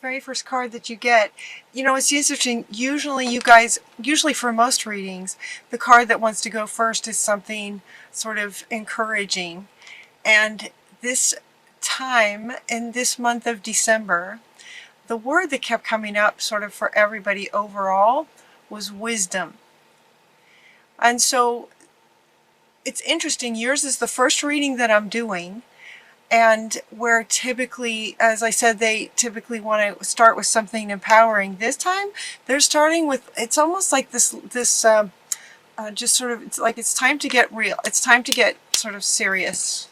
very first card that you get, you know, it's interesting. Usually you guys, usually for most readings, the card that wants to go first is something sort of encouraging. And this time, in this month of December, the word that kept coming up sort of for everybody overall was wisdom. And so it's interesting. Yours is the first reading that I'm doing. And where typically, as I said, they typically want to start with something empowering. This time, they're starting with, it's almost like this just sort of, it's like it's time to get real. It's time to get sort of serious.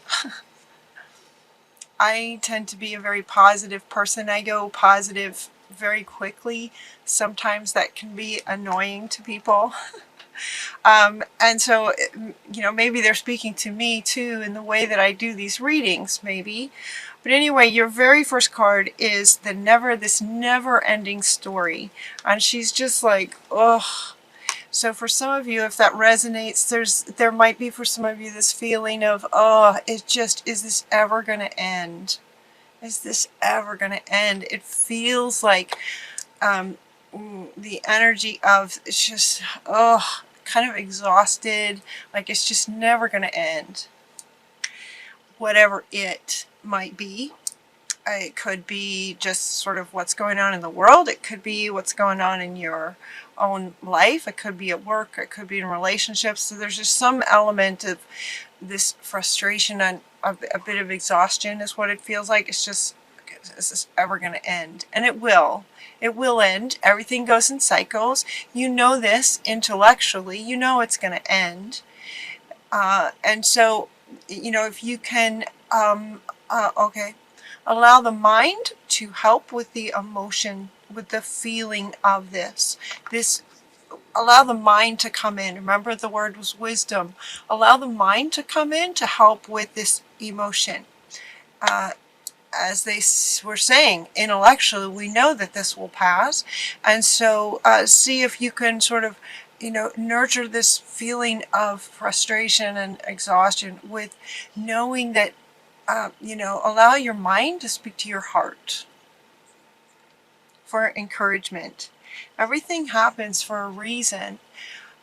I tend to be a very positive person. I go positive very quickly. Sometimes that can be annoying to people. And so, you know, maybe they're speaking to me too in the way that I do these readings, maybe. But anyway, your very first card is this never-ending story. And she's just like, ugh. So for some of you, if that resonates, there might be for some of you this feeling of, oh, it just, is this ever going to end? Is this ever going to end? It feels like the energy of, it's just, oh, kind of exhausted, like it's just never going to end. Whatever it might be. It could be just sort of what's going on in the world. It could be what's going on in your own life. It could be at work. It could be in relationships. So there's just some element of this frustration and a bit of exhaustion is what it feels like. It's just, is this ever going to end? And it will. It will end. Everything goes in cycles. You know this intellectually. You know it's going to end. And so, you know, if you can, okay. Allow the mind to help with the emotion, with the feeling of this. Allow the mind to come in. Remember, the word was wisdom. Allow the mind to come in to help with this emotion. As they were saying, intellectually, we know that this will pass. And so see if you can sort of, you know, nurture this feeling of frustration and exhaustion with knowing that you know, allow your mind to speak to your heart for encouragement. Everything happens for a reason.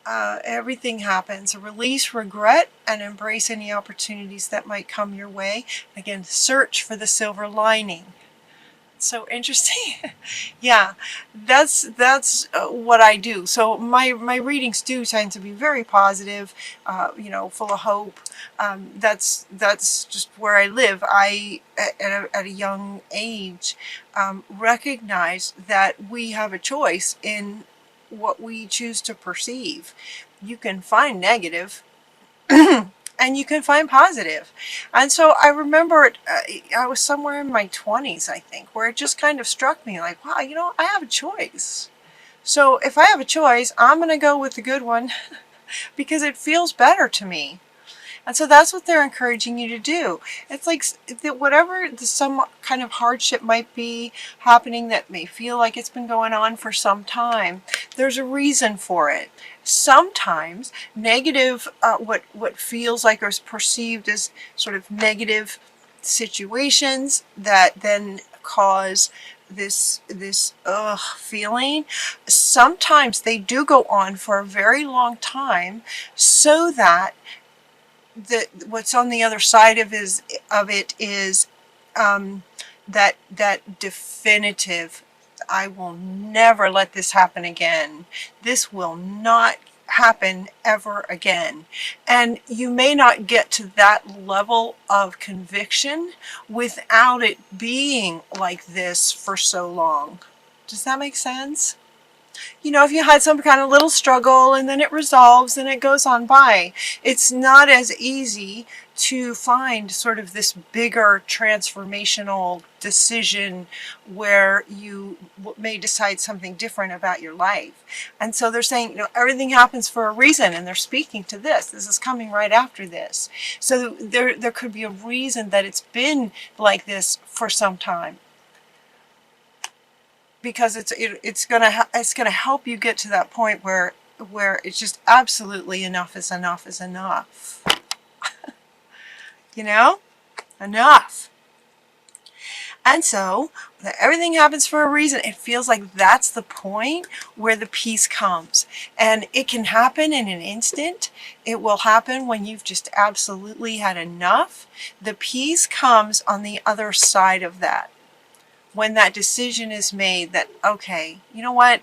Everything happens. Release regret and embrace any opportunities that might come your way. Again, search for the silver lining. So interesting. Yeah, that's what I do. So my readings do tend to be very positive, you know, full of hope. That's just where I live. I at a young age recognize that we have a choice in what we choose to perceive. You can find negative and you can find positive. And so I remember it, I was somewhere in my 20s, I think, where it just kind of struck me like, wow, you know, I have a choice. So if I have a choice, I'm going to go with the good one because it feels better to me. And so that's what they're encouraging you to do. It's like whatever some kind of hardship might be happening that may feel like it's been going on for some time, there's a reason for it. Sometimes negative, what feels like or is perceived as sort of negative situations that then cause this feeling, sometimes they do go on for a very long time so that what's on the other side of it is that definitive, I will never let this happen again. This will not happen ever again. And you may not get to that level of conviction without it being like this for so long. Does that make sense? You know, if you had some kind of little struggle and then it resolves and it goes on by, it's not as easy to find sort of this bigger transformational decision where you may decide something different about your life. And so they're saying, you know, everything happens for a reason, and they're speaking to this. This is coming right after this. So there could be a reason that it's been like this for some time. Because it's gonna help you get to that point where it's just absolutely enough is enough is enough. You know, enough. And so everything happens for a reason. It feels like that's the point where the peace comes. And it can happen in an instant. It will happen when you've just absolutely had enough. The peace comes on the other side of that. When that decision is made that, okay, you know what?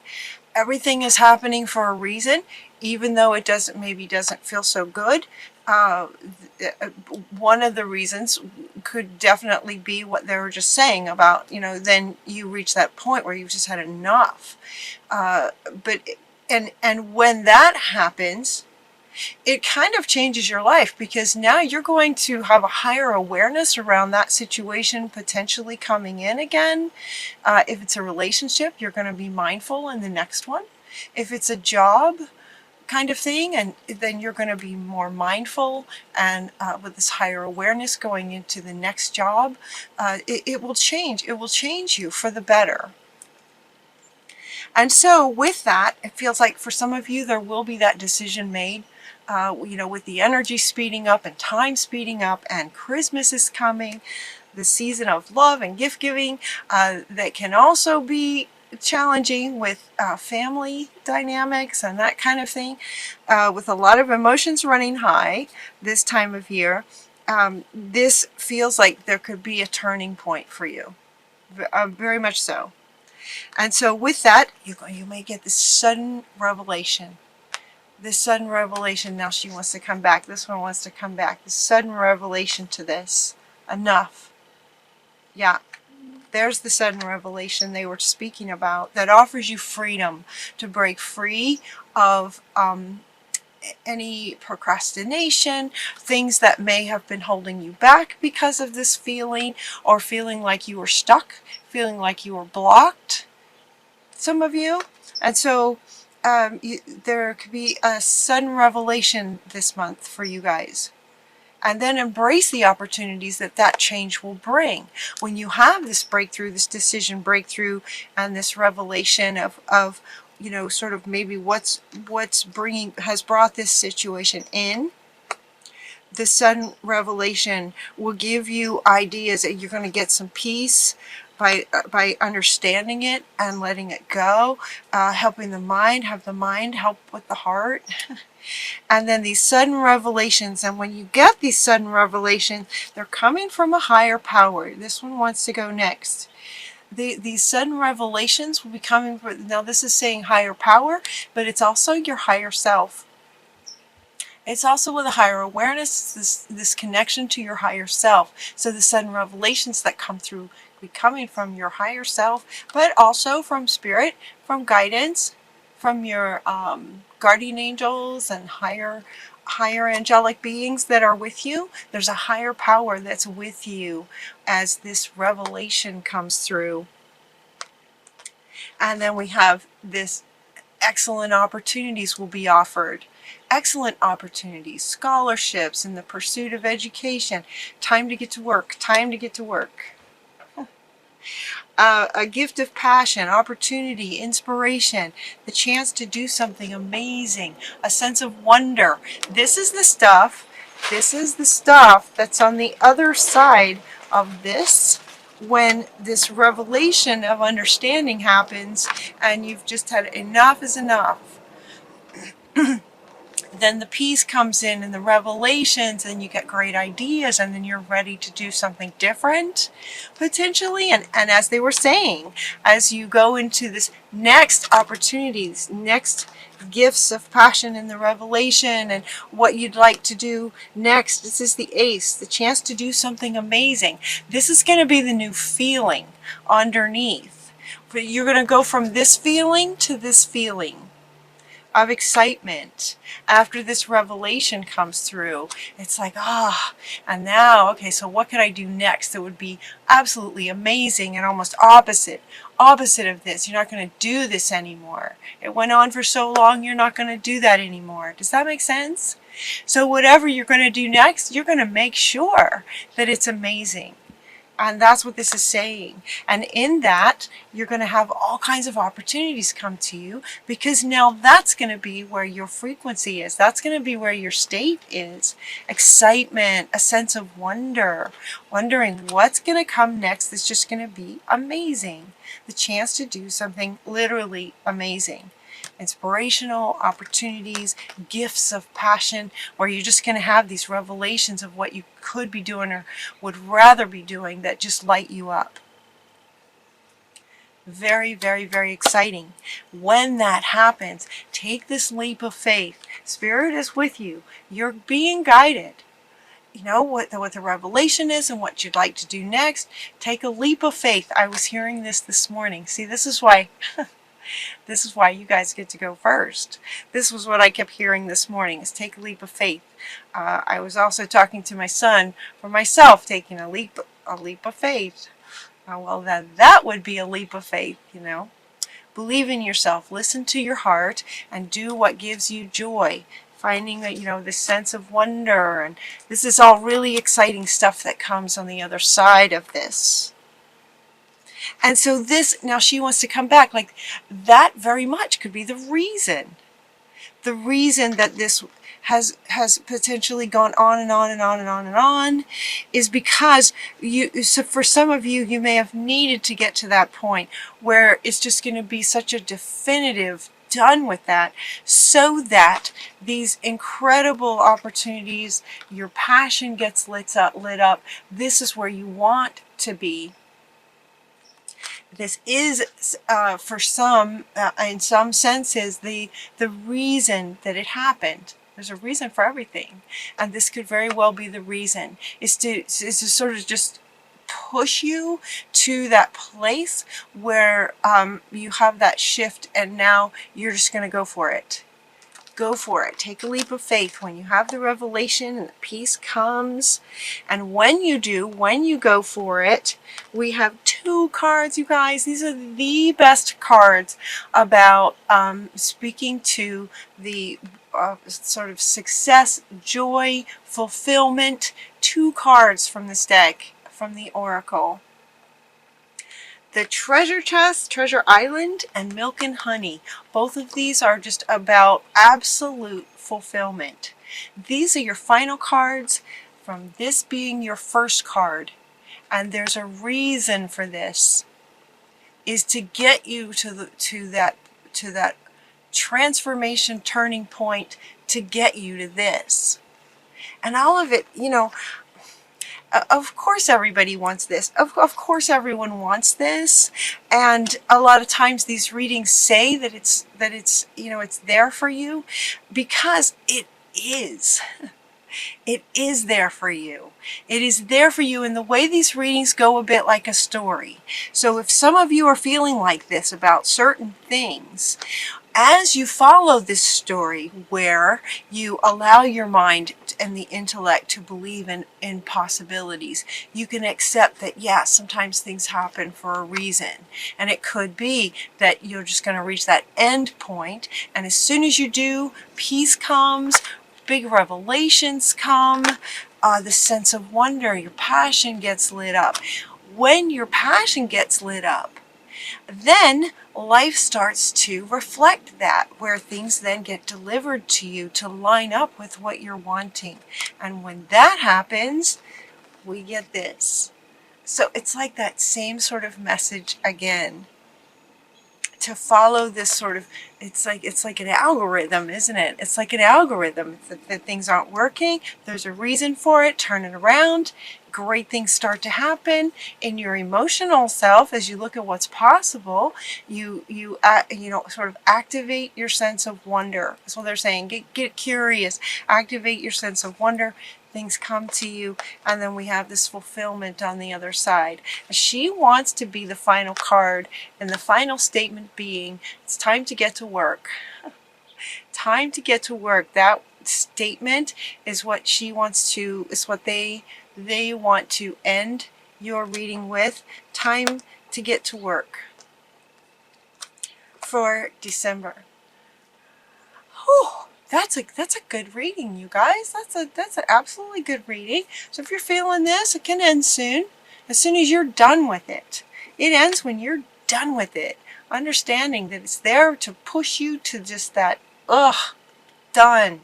Everything is happening for a reason, even though it maybe doesn't feel so good. Uh, One of the reasons could definitely be what they were just saying about, then you reach that point where you've just had enough. But and when that happens, it kind of changes your life, because now you're going to have a higher awareness around that situation potentially coming in again. If it's a relationship, you're going to be mindful in the next one. If it's a job kind of thing, and then you're going to be more mindful, and with this higher awareness going into the next job, it will change. It will change you for the better. And so with that, it feels like for some of you, there will be that decision made, with the energy speeding up and time speeding up, and Christmas is coming, the season of love and gift giving, that can also be challenging with family dynamics and that kind of thing, with a lot of emotions running high this time of year. This feels like there could be a turning point for you, very much so. And so with that, you may get this sudden revelation. This sudden revelation. Now she wants to come back. This one wants to come back. This sudden revelation to this. Enough. Yeah. There's the sudden revelation they were speaking about, that offers you freedom to break free of any procrastination, things that may have been holding you back because of this feeling, or feeling like you were stuck, feeling like you were blocked, some of you. And so there could be a sudden revelation this month for you guys. And then embrace the opportunities that change will bring. When you have this breakthrough, this decision breakthrough, and this revelation of sort of maybe what's has brought this situation in, the sudden revelation will give you ideas that you're going to get some peace by understanding it and letting it go, helping the mind, have the mind help with the heart. And then these sudden revelations, and when you get these sudden revelations, they're coming from a higher power. This one wants to go next. These sudden revelations will be coming from, now this is saying higher power, but it's also your higher self. It's also with a higher awareness, this connection to your higher self. So the sudden revelations that come through will be coming from your higher self, but also from spirit, from guidance, from your guardian angels and higher angelic beings that are with you. There's a higher power that's with you as this revelation comes through. And then we have this excellent opportunities will be offered. Excellent opportunities, scholarships in the pursuit of education, time to get to work, time to get to work. A gift of passion, opportunity, inspiration, the chance to do something amazing, a sense of wonder. This is the stuff that's on the other side of this, when this revelation of understanding happens and you've just had enough is enough. Then the peace comes in and the revelations, and you get great ideas, and then you're ready to do something different, potentially. And as they were saying, as you go into this next opportunities, next gifts of passion in the revelation, and what you'd like to do next, this is the ace, the chance to do something amazing. This is going to be the new feeling underneath. But you're going to go from this feeling to this feeling of excitement after this revelation comes through. It's like, and now, okay, so what could I do next that would be absolutely amazing and almost opposite of this? You're not going to do this anymore. It went on for so long, you're not going to do that anymore. Does that make sense? So whatever you're going to do next, you're going to make sure that it's amazing. And that's what this is saying. And in that, you're going to have all kinds of opportunities come to you, because now that's going to be where your frequency is. That's going to be where your state is. Excitement, a sense of wonder, wondering what's going to come next is just going to be amazing. The chance to do something literally amazing. Inspirational opportunities, gifts of passion, where you're just going to have these revelations of what you could be doing or would rather be doing that just light you up. Very, very, very exciting. When that happens, take this leap of faith. Spirit is with you. You're being guided. You know what the revelation is and what you'd like to do next. Take a leap of faith. I was hearing this morning. See, this is why you guys get to go first. This was what I kept hearing this morning, is take a leap of faith. I was also talking to my son for myself, taking a leap of faith. Well, that would be a leap of faith, you know. Believe in yourself, listen to your heart, and do what gives you joy. Finding that, you know, this sense of wonder, and this is all really exciting stuff that comes on the other side of this. And so this, now she wants to come back, like that very much could be the reason that this has potentially gone on and on and on and on and on, is because so for some of you, you may have needed to get to that point where it's just going to be such a definitive done with that, so that these incredible opportunities, your passion gets lit up. This is where you want to be. This is, for some, in some senses, the reason that it happened. There's a reason for everything, and this could very well be the reason. Is to sort of just push you to that place where you have that shift, and now you're just going to go for it. Go for it. Take a leap of faith. When you have the revelation and the peace comes, and when you do, when you go for it, we have 2 cards, you guys. These are the best cards about speaking to the sort of success, joy, fulfillment. 2 cards from this deck, from the Oracle. The Treasure Chest, Treasure Island, and Milk and Honey. Both of these are just about absolute fulfillment. These are your final cards, from this being your first card. And there's a reason for this, is to get you to that transformation turning point, to get you to this. And all of it, you know, of course everybody wants this. Of course everyone wants this. And a lot of times these readings say that it's you know, it's there for you, because it is. It is there for you. It is there for you, and the way these readings go a bit like a story. So if some of you are feeling like this about certain things, as you follow this story where you allow your mind and the intellect to believe in possibilities, you can accept that, yeah, sometimes things happen for a reason. And it could be that you're just going to reach that end point, and as soon as you do, peace comes, big revelations come, the sense of wonder, your passion gets lit up. When your passion gets lit up, then life starts to reflect that, where things then get delivered to you to line up with what you're wanting. And when that happens, we get this. So it's like that same sort of message again. To follow this sort of, it's like an algorithm, isn't it? It's like an algorithm. That things aren't working, there's a reason for it, turn it around, great things start to happen in your emotional self. As you look at what's possible, you know, sort of activate your sense of wonder. That's what they're saying. Get curious, activate your sense of wonder. Things come to you, and then we have this fulfillment on the other side. She wants to be the final card, and the final statement being, it's time to get to work. Time to get to work. That statement is what she wants to, is what they want to end your reading with. Time to get to work for December. Whew. That's a good reading, you guys. That's an absolutely good reading. So if you're feeling this, it can end soon. As soon as you're done with it. It ends when you're done with it. Understanding that it's there to push you to just that, ugh, done.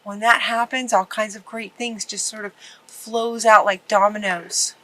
When that happens, all kinds of great things just sort of flows out like dominoes.